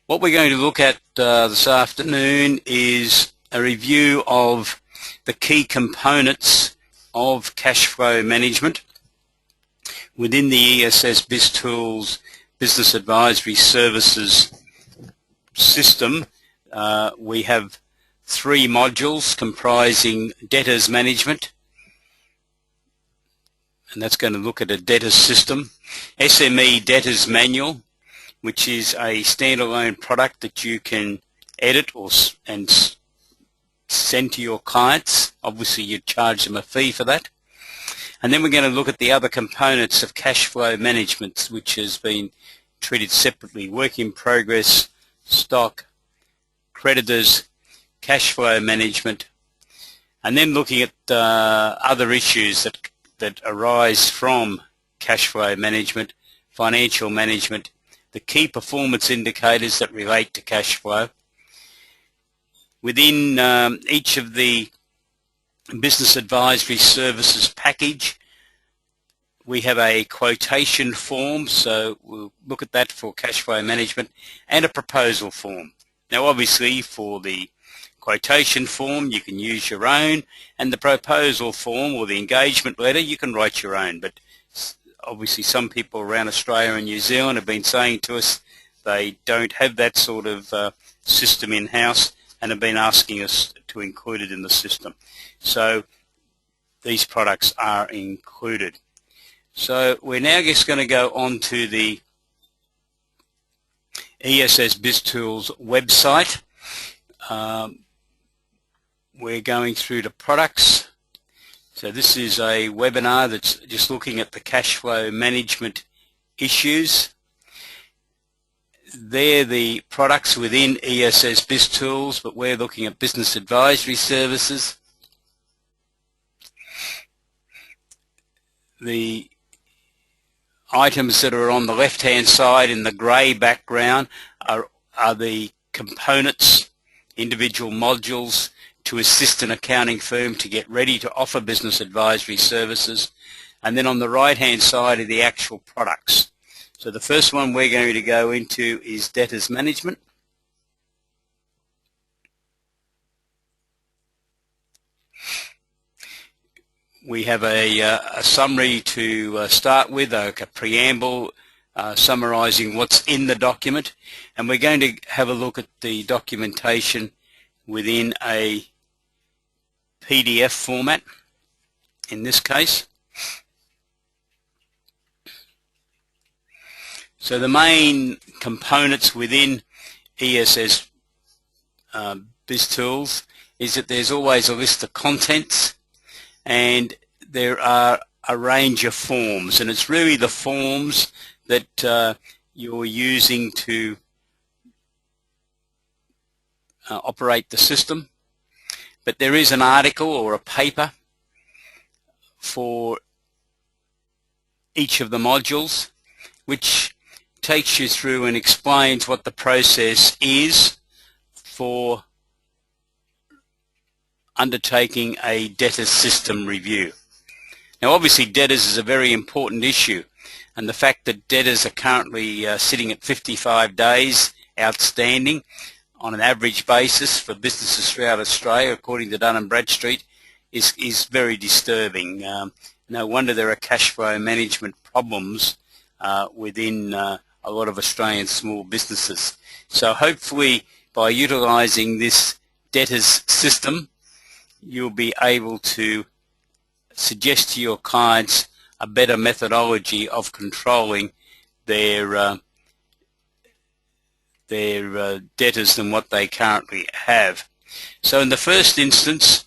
What we're going to look at this afternoon is a review of the key components of cash flow management within the ESS BIZTOOLS Business Advisory Services system. We have three modules comprising debtors management, and that's going to look at a debtors system, SME debtors manual, which is a standalone product that you can edit and send to your clients. Obviously you charge them a fee for that. And then we're going to look at the other components of cash flow management, which has been treated separately: work in progress, stock, creditors, cash flow management, and then looking at other issues that arise from cash flow management, financial management, the key performance indicators that relate to cash flow. Within each of the business advisory services package, we have a quotation form, so we'll look at that for cash flow management, and a proposal form. Now obviously for the quotation form you can use your own, and the proposal form or the engagement letter you can write your own, but obviously some people around Australia and New Zealand have been saying to us they don't have that sort of system in-house and have been asking us to include it in the system. So these products are included. So we're now just going to go on to the ESS BIZTOOLS website. We're going through the products. So this is a webinar that's just looking at the cash flow management issues. They're the products within ESS BIZTOOLS, but we're looking at business advisory services. The items that are on the left-hand side in the grey background are the components, individual modules to assist an accounting firm to get ready to offer business advisory services. And then on the right-hand side are the actual products. So the first one we're going to go into is debtors management. We have a summary to start with, a preamble summarising what's in the document, and we're going to have a look at the documentation within a PDF format in this case. So the main components within ESS BIZTOOLS is that there's always a list of contents, and there are a range of forms, and it's really the forms that you're using to operate the system. But there is an article or a paper for each of the modules which takes you through and explains what the process is for undertaking a debtors system review. Now obviously debtors is a very important issue, and the fact that debtors are currently sitting at 55 days outstanding on an average basis for businesses throughout Australia, according to Dun & Bradstreet, is very disturbing. No wonder there are cash flow management problems within a lot of Australian small businesses. So hopefully by utilising this debtors system, you'll be able to suggest to your clients a better methodology of controlling their debtors than what they currently have. So in the first instance,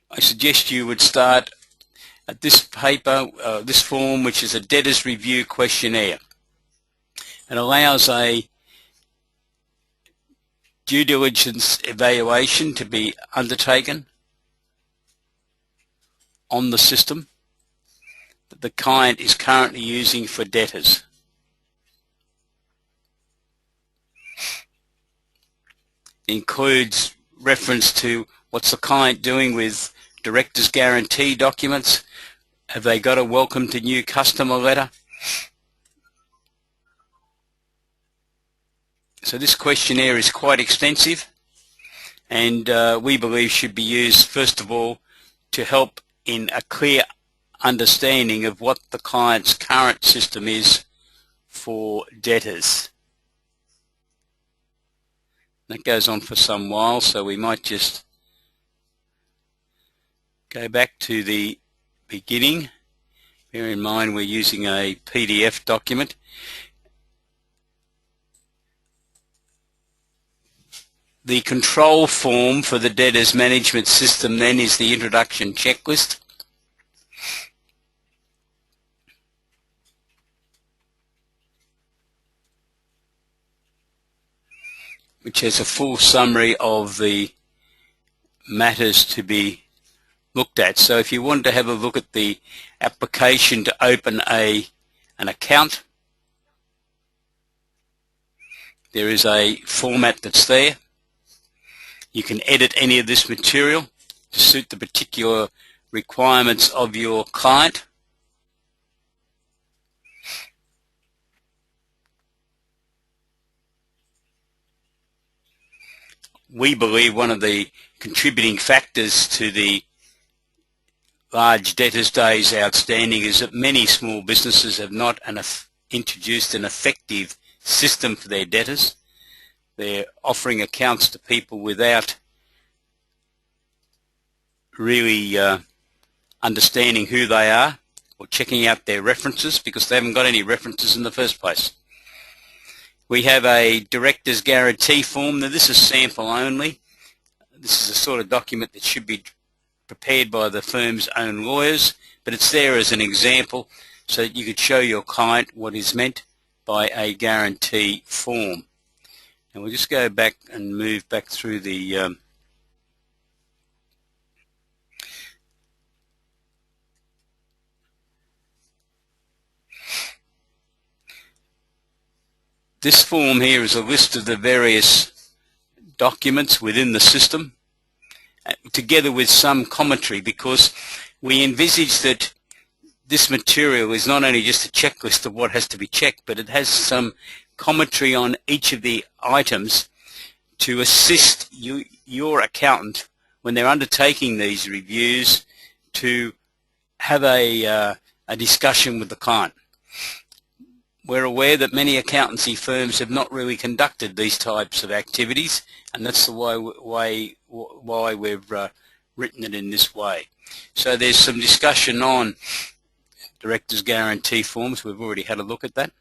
I suggest you would start at this paper, this form, which is a debtors review questionnaire. It allows a due diligence evaluation to be undertaken on the system that the client is currently using for debtors. It includes reference to what's the client doing with director's guarantee documents, have they got a welcome to new customer letter, So this questionnaire is quite extensive, and we believe should be used first of all to help in a clear understanding of what the client's current system is for debtors. That goes on for some while, so we might just go back to the beginning. Bear in mind we're using a PDF document. The control form for the debtors management system then is the introduction checklist. Which has a full summary of the matters to be looked at. So if you want to have a look at the application to open an account, there is a format that's there. You can edit any of this material to suit the particular requirements of your client. We believe one of the contributing factors to the large debtors days outstanding is that many small businesses have not introduced an effective system for their debtors. They're offering accounts to people without really understanding who they are or checking out their references, because they haven't got any references in the first place. We have a director's guarantee form. Now this is sample only. This is a sort of document that should be prepared by the firm's own lawyers, but it's there as an example so that you could show your client what is meant by a guarantee form. And we'll just go back and move back through the this form here is a list of the various documents within the system, together with some commentary, because we envisage that this material is not only just a checklist of what has to be checked, but it has some commentary on each of the items to assist your accountant when they're undertaking these reviews to have a discussion with the client. We're aware that many accountancy firms have not really conducted these types of activities, and that's the why we've written it in this way. So there's some discussion on director's guarantee forms. We've already had a look at that.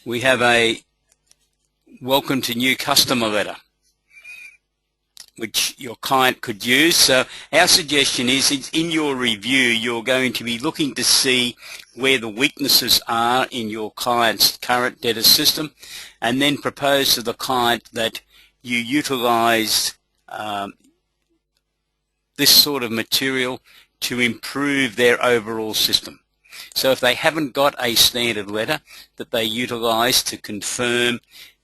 We have a welcome to new customer letter, which your client could use. So our suggestion is in your review you're going to be looking to see where the weaknesses are in your client's current debtor system, and then propose to the client that you utilize this sort of material to improve their overall system. So if they haven't got a standard letter that they utilize to confirm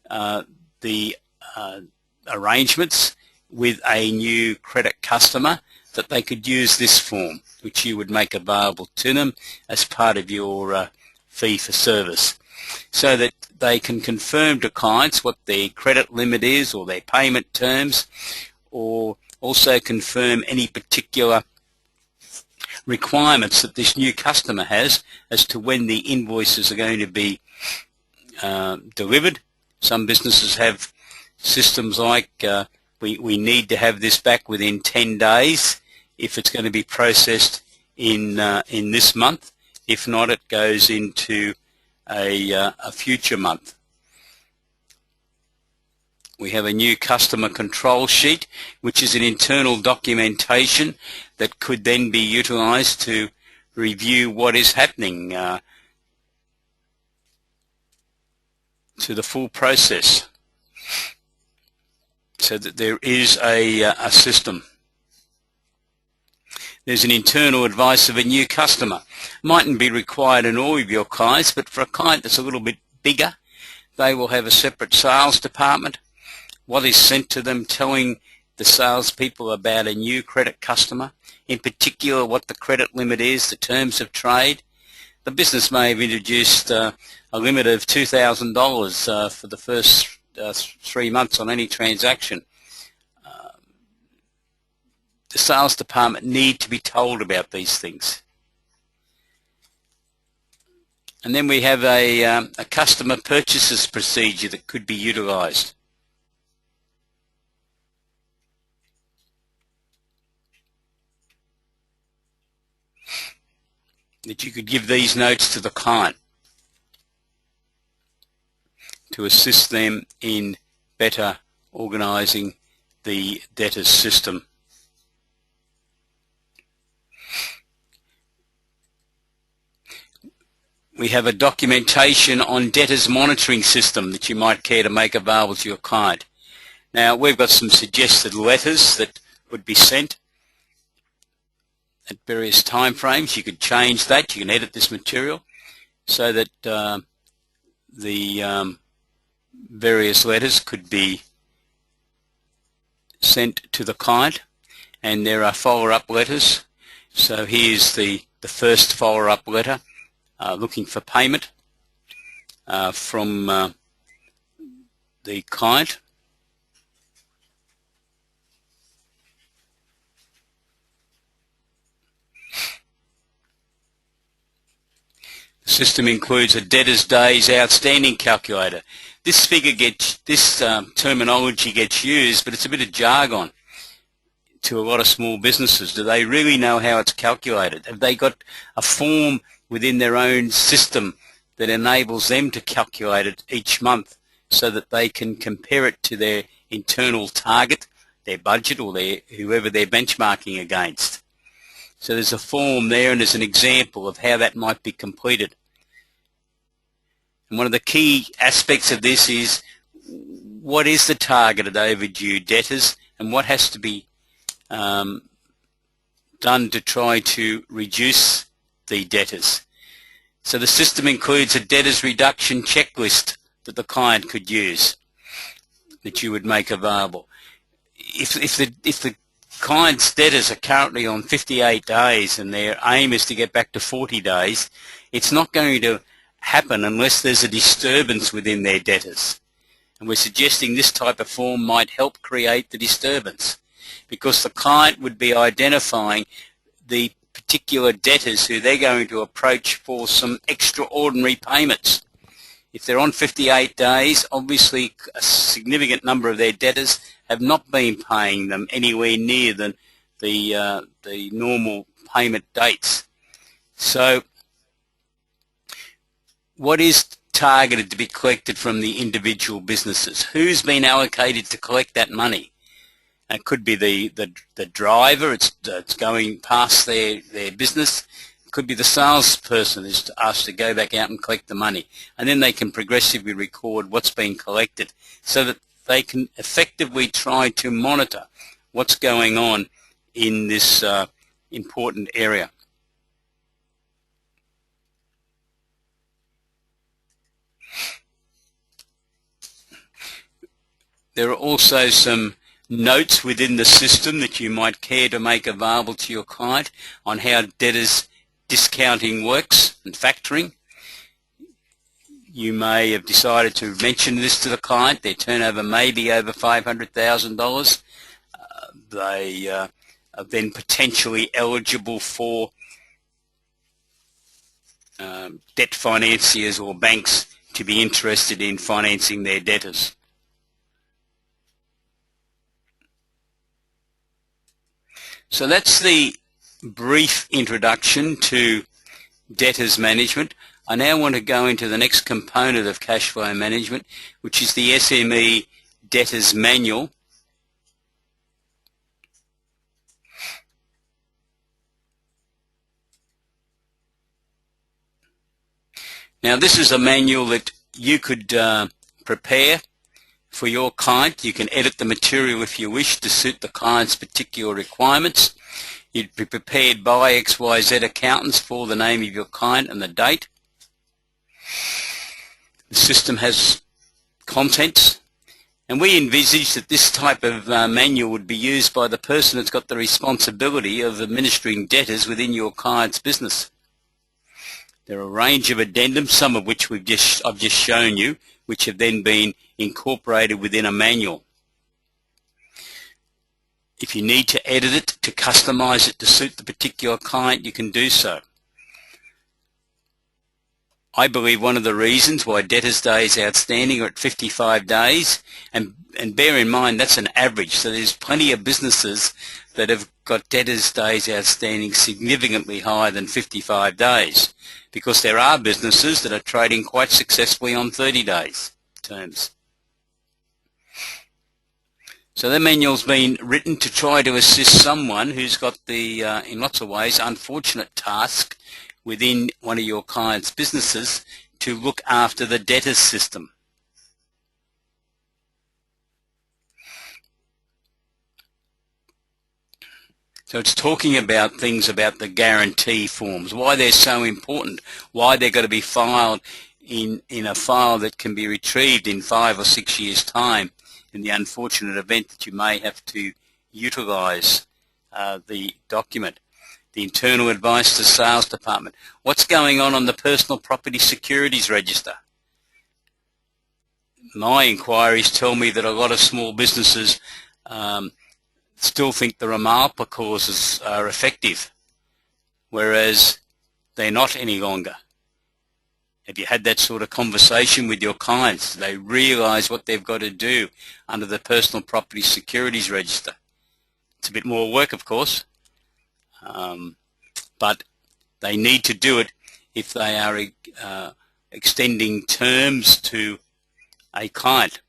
the arrangements with a new credit customer, that they could use this form, which you would make available to them as part of your fee for service, so that they can confirm to clients what their credit limit is or their payment terms, or also confirm any particular requirements that this new customer has as to when the invoices are going to be delivered. Some businesses have systems like we need to have this back within 10 days if it's going to be processed in this month. If not, it goes into a future month. We have a new customer control sheet, which is an internal documentation that could then be utilized to review what is happening to the full process, so that there is a system. There's an internal advice of a new customer. Mightn't be required in all of your clients, but for a client that's a little bit bigger, they will have a separate sales department. What is sent to them telling the salespeople about a new credit customer, in particular what the credit limit is, the terms of trade, the business may have introduced a limit of $2,000 for the first 3 months on any transaction. The sales department need to be told about these things. And then we have a customer purchases procedure that could be utilised. That you could give these notes to the client to assist them in better organising the debtors system. We have a documentation on debtors monitoring system that you might care to make available to your client. Now, we've got some suggested letters that would be sent at various time frames. You could change that. You can edit this material so that the various letters could be sent to the client, and there are follow-up letters. So here's the first follow-up letter looking for payment from the client. The system includes a debtor's days outstanding calculator. This terminology gets used, but it's a bit of jargon to a lot of small businesses. Do they really know how it's calculated? Have they got a form within their own system that enables them to calculate it each month so that they can compare it to their internal target, their budget, or whoever they're benchmarking against? So there's a form there, and there's an example of how that might be completed. And one of the key aspects of this is what is the targeted overdue debtors and what has to be done to try to reduce the debtors. So the system includes a debtors reduction checklist that the client could use, that you would make available. If the client's debtors are currently on 58 days and their aim is to get back to 40 days, it's not going to happen unless there's a disturbance within their debtors. And we're suggesting this type of form might help create the disturbance, because the client would be identifying the particular debtors who they're going to approach for some extraordinary payments. If they're on 58 days, obviously a significant number of their debtors have not been paying them anywhere near the normal payment dates. So what is targeted to be collected from the individual businesses? Who's been allocated to collect that money? It could be the driver, it's going past their business. It could be the salesperson who's asked to go back out and collect the money. And then they can progressively record what's been collected so that they can effectively try to monitor what's going on in this important area. There are also some notes within the system that you might care to make available to your client on how debtors discounting works and factoring. You may have decided to mention this to the client. Their turnover may be over $500,000. They are then potentially eligible for debt financiers or banks to be interested in financing their debtors. So that's the brief introduction to debtors management. I now want to go into the next component of cash flow management, which is the SME Debtors Manual. Now this is a manual that you could prepare for your client. You can edit the material if you wish to suit the client's particular requirements. You'd be prepared by XYZ accountants for the name of your client and the date. The system has contents, and we envisage that this type of manual would be used by the person that's got the responsibility of administering debtors within your client's business. There are a range of addendums, some of which I've just shown you, which have then been incorporated within a manual. If you need to edit it, to customize it to suit the particular client, you can do so. I believe one of the reasons why debtors days outstanding are at 55 days, and bear in mind that's an average, so there's plenty of businesses that have got debtors days outstanding significantly higher than 55 days, because there are businesses that are trading quite successfully on 30 days terms. So the manual's been written to try to assist someone who's got the, in lots of ways, unfortunate task within one of your client's businesses to look after the debtors system. So it's talking about things about the guarantee forms, why they're so important, why they're going to be filed in a file that can be retrieved in 5 or 6 years' time in the unfortunate event that you may have to utilize the document. The internal advice to sales department. What's going on the personal property securities register? My inquiries tell me that a lot of small businesses still think the Ramalpa clauses are effective, whereas they're not any longer. Have you had that sort of conversation with your clients? They realize what they've got to do under the personal property securities register. It's a bit more work, of course. But they need to do it if they are extending terms to a client.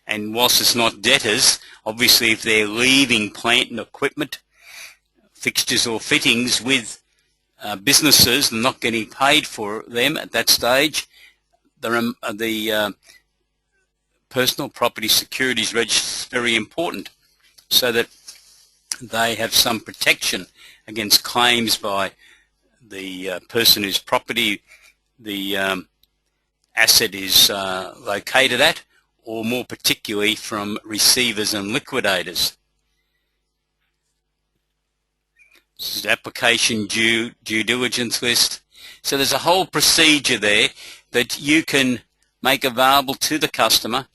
And whilst it's not debtors, obviously if they're leaving plant and equipment, fixtures or fittings with businesses and not getting paid for them at that stage, the personal property securities register is very important so that they have some protection against claims by the person whose property the asset is located at, or more particularly from receivers and liquidators. This is application due diligence list. So there's a whole procedure there that you can make available to the customer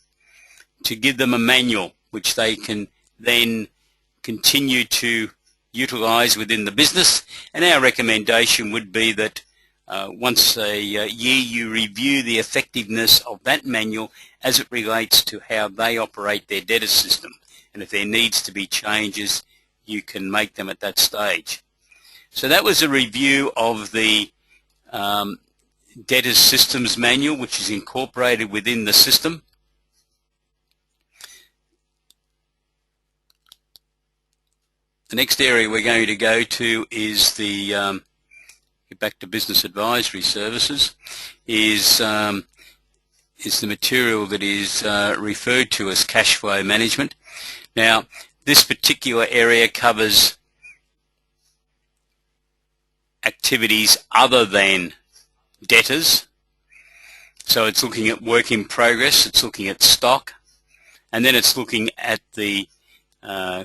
to give them a manual which they can then continue to utilize within the business. And our recommendation would be that once a year you review the effectiveness of that manual as it relates to how they operate their debtor system. And if there needs to be changes, you can make them at that stage. So that was a review of the debtors systems manual, which is incorporated within the system. The next area we're going to go to is the, get back to business advisory services, is the material that is referred to as cash flow management. Now, this particular area covers activities other than debtors. So it's looking at work in progress, it's looking at stock, and then it's looking at the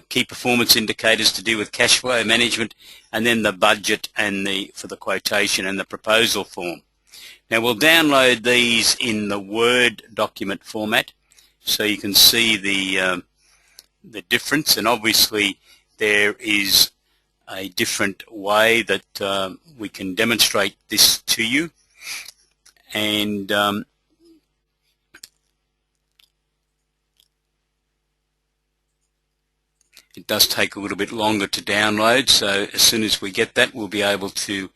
key performance indicators to do with cash flow management, and then the budget and for the quotation and the proposal form. Now we'll download these in the Word document format so you can see the difference, and obviously there is a different way that we can demonstrate this to you, and it does take a little bit longer to download, so as soon as we get that we'll be able to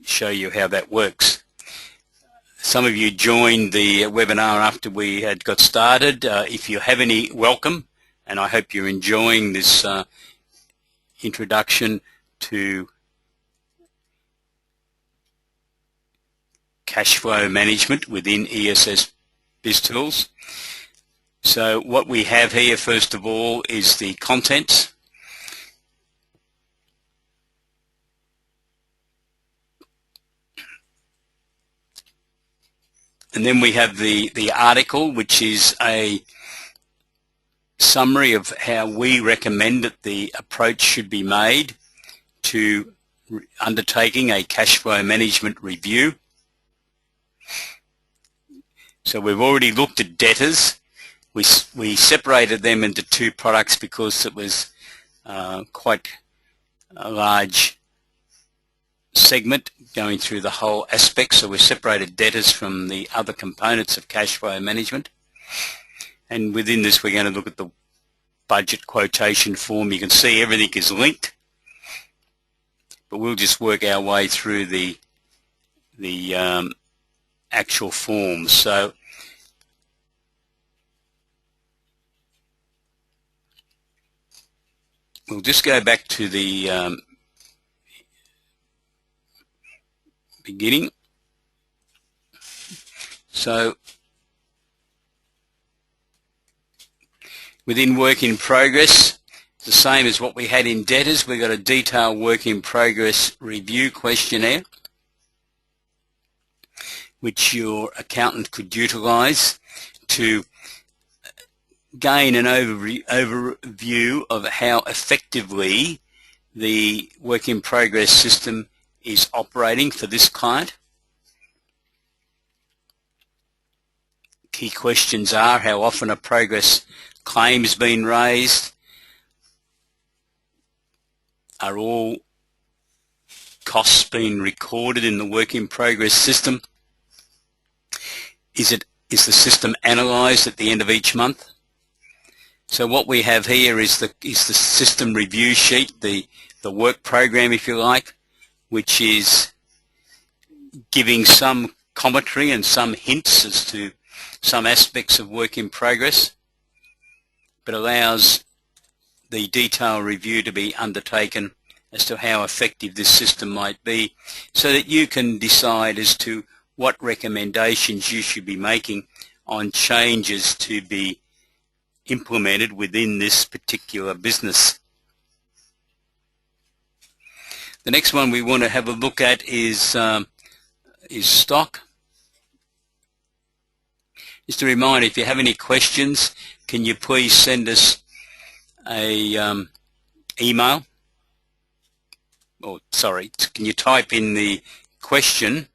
show you how that works. Some of you joined the webinar after we had got started. If you have any, welcome, and I hope you're enjoying this introduction to cash flow management within ESS BIZTOOLS. So what we have here first of all is the contents. And then we have the article, which is a summary of how we recommend that the approach should be made to undertaking a cash flow management review. So we've already looked at debtors. We separated them into two products because it was quite a large segment going through the whole aspect. So we separated debtors from the other components of cash flow management. And within this, we're going to look at the budget quotation form. You can see everything is linked, but we'll just work our way through the actual forms. So we'll just go back to the beginning. So within work in progress, the same as what we had in debtors, we've got a detailed work in progress review questionnaire, which your accountant could utilise to gain an overview of how effectively the work in progress system is operating for this client. Key questions are: how often a progress claim has been raised? Are all costs being recorded in the work in progress system? Is the system analysed at the end of each month? So what we have here is the system review sheet, the work program, if you like, which is giving some commentary and some hints as to some aspects of work in progress, but allows the detailed review to be undertaken as to how effective this system might be, so that you can decide as to what recommendations you should be making on changes to be implemented within this particular business. The next one we want to have a look at is stock. Just a reminder, if you have any questions, can you please send us a email? Or sorry, can you type in the question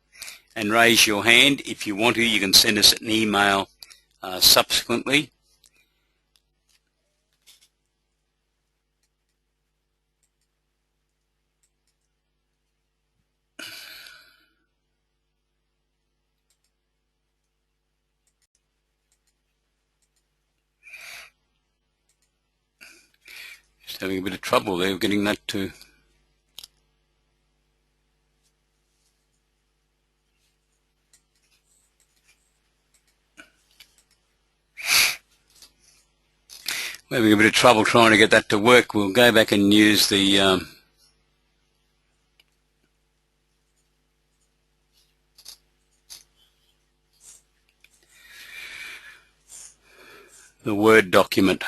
and raise your hand? If you want to, you can send us an email subsequently. Just having a bit of trouble there getting that to... We're having a bit of trouble trying to get that to work. We'll go back and use the Word document.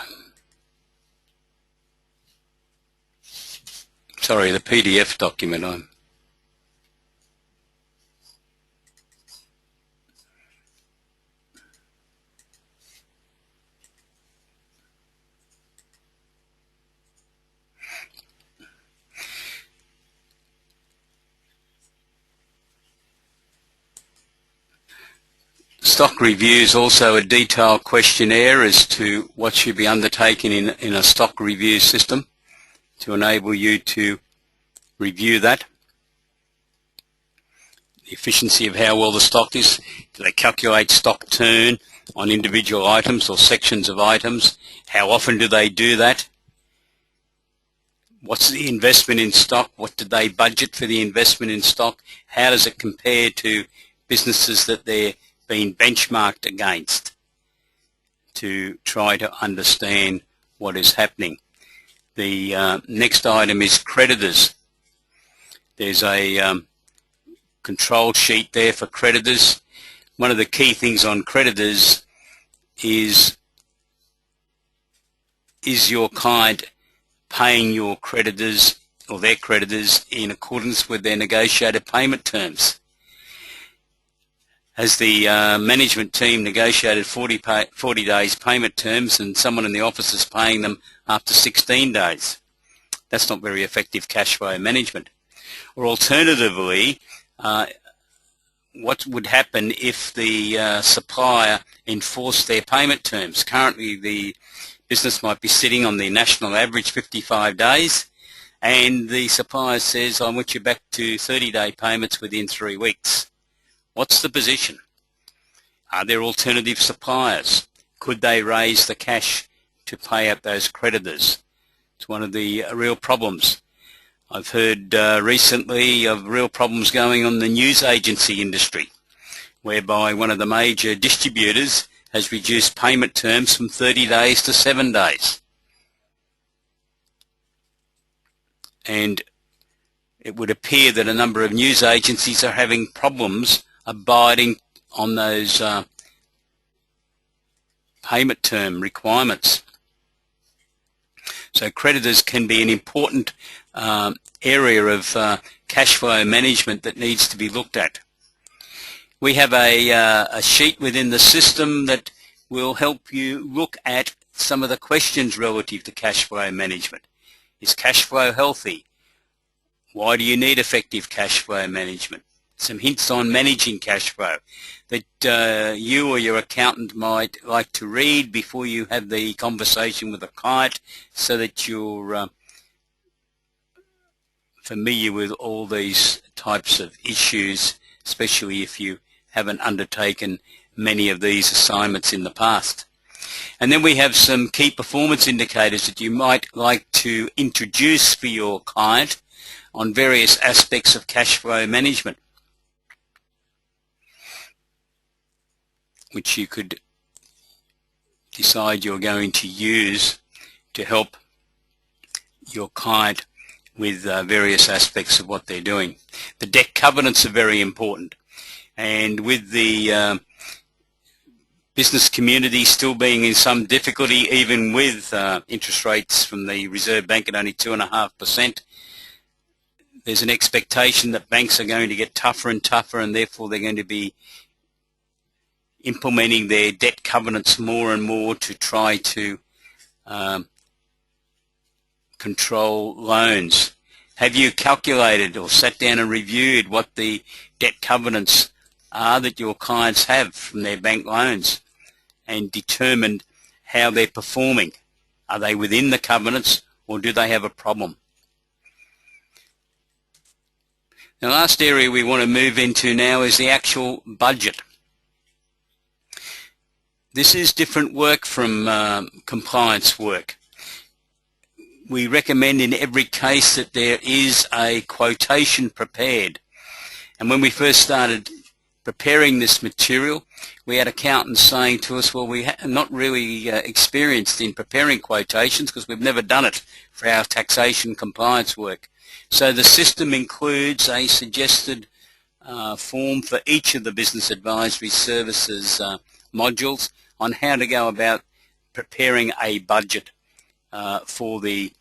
Sorry, the PDF document. Stock review is also a detailed questionnaire as to what should be undertaken in a stock review system to enable you to review that. The efficiency of how well the stock is. Do they calculate stock turn on individual items or sections of items? How often do they do that? What's the investment in stock? What did they budget for the investment in stock? How does it compare to businesses that they're being benchmarked against, to try to understand what is happening? The next item is creditors. There's a control sheet there for creditors. One of the key things on creditors is your client paying your creditors or their creditors in accordance with their negotiated payment terms? Has the management team negotiated 40 days payment terms and someone in the office is paying them after 16 days? That's not very effective cash flow management. Or alternatively, what would happen if the supplier enforced their payment terms? Currently, the business might be sitting on the national average 55 days, and the supplier says, I want you back to 30-day payments within 3 weeks. What's the position? Are there alternative suppliers? Could they raise the cash to pay out those creditors? It's one of the real problems. I've heard recently of real problems going on in the news agency industry, whereby one of the major distributors has reduced payment terms from 30 days to 7 days. And it would appear that a number of news agencies are having problems abiding on those payment term requirements. So creditors can be an important area of cash flow management that needs to be looked at. We have a sheet within the system that will help you look at some of the questions relative to cash flow management. Is cash flow healthy? Why do you need effective cash flow management? Some hints on managing cash flow that you or your accountant might like to read before you have the conversation with a client, so that you're familiar with all these types of issues, especially if you haven't undertaken many of these assignments in the past. And then we have some key performance indicators that you might like to introduce for your client on various aspects of cash flow management, which you could decide you're going to use to help your client with various aspects of what they're doing. The debt covenants are very important, and with the business community still being in some difficulty, even with interest rates from the Reserve Bank at only 2.5%, there's an expectation that banks are going to get tougher and tougher, and therefore they're going to be implementing their debt covenants more and more to try to control loans. Have you calculated or sat down and reviewed what the debt covenants are that your clients have from their bank loans, and determined how they're performing? Are they within the covenants, or do they have a problem? The last area we want to move into now is the actual budget. This is different work from compliance work. We recommend in every case that there is a quotation prepared. And when we first started preparing this material, we had accountants saying to us, well, we're not really experienced in preparing quotations because we've never done it for our taxation compliance work. So the system includes a suggested form for each of the business advisory services modules on how to go about preparing a budget for the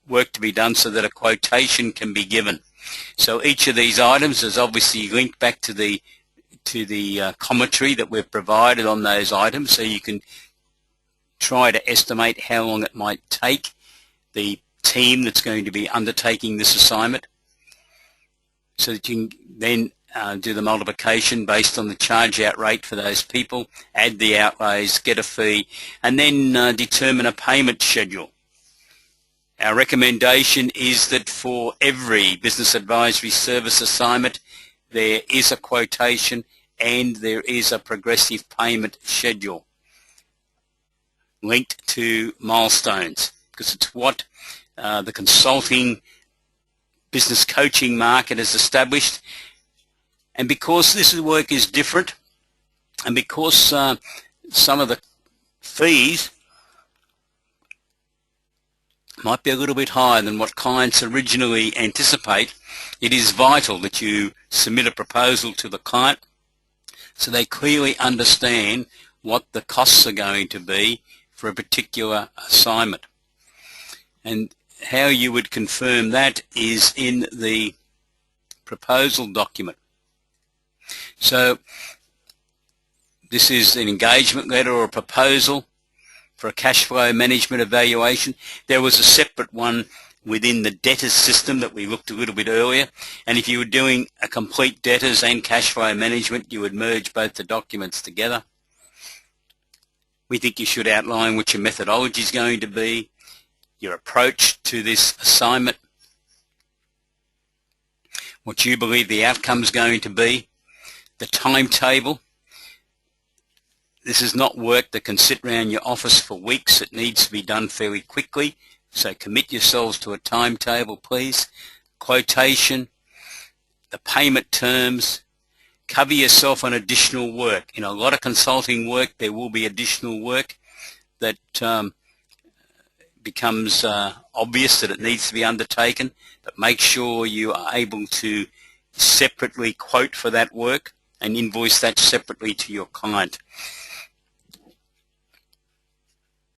work to be done, so that a quotation can be given. So each of these items is obviously linked back to the commentary that we've provided on those items, so you can try to estimate how long it might take the team that's going to be undertaking this assignment, so that you can then do the multiplication based on the charge out rate for those people, add the outlays, get a fee, and then determine a payment schedule. Our recommendation is that for every business advisory service assignment, there is a quotation and there is a progressive payment schedule linked to milestones, because it's what the consulting business coaching market has established. And because this work is different, and because some of the fees might be a little bit higher than what clients originally anticipate, it is vital that you submit a proposal to the client so they clearly understand what the costs are going to be for a particular assignment. And how you would confirm that is in the proposal document. So this is an engagement letter or a proposal for a cash flow management evaluation. There was a separate one within the debtors system that we looked a little bit earlier. And if you were doing a complete debtors and cash flow management, you would merge both the documents together. We think you should outline what your methodology is going to be, your approach to this assignment, what you believe the outcome is going to be, the timetable. This is not work that can sit around your office for weeks. It needs to be done fairly quickly. So commit yourselves to a timetable, please. Quotation, the payment terms, cover yourself on additional work. In a lot of consulting work, there will be additional work that becomes obvious that it needs to be undertaken, but make sure you are able to separately quote for that work and invoice that separately to your client.